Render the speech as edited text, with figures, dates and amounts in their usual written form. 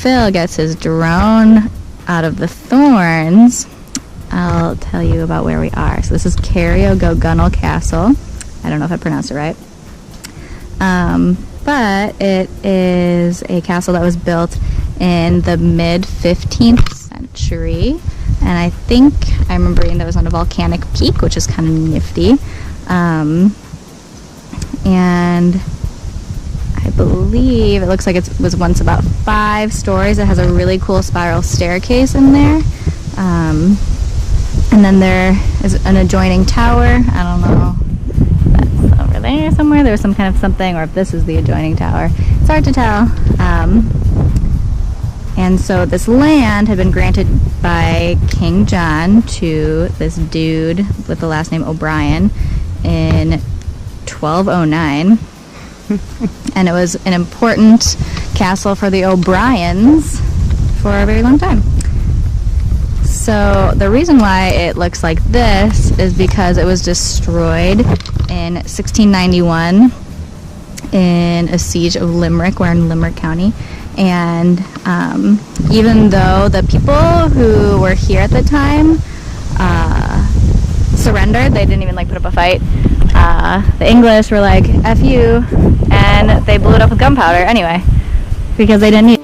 Phil gets his drone out of the thorns, I'll tell you about where we are. So this is Carriogogunnell Castle. I don't know if I pronounced it right. But it is a castle that was built in the mid-15th century. And I think I remember reading that it was on a volcanic peak, which is kind of nifty. And I believe it looks like it was once about 5 stories. It has a really cool spiral staircase in there. And then there is an adjoining tower. I don't know if that's over there somewhere. There was some kind of something, or if this is the adjoining tower. It's hard to tell. And so this land had been granted by King John to this dude with the last name O'Brien in 1209. And it was an important castle for the O'Briens for a very long time. So the reason why it looks like this is because it was destroyed in 1691 in a siege of Limerick. We're in Limerick County. And even though the people who were here at the time surrendered, they didn't even like put up a fight. The English were like, F you, and they blew it up with gunpowder anyway, because they didn't need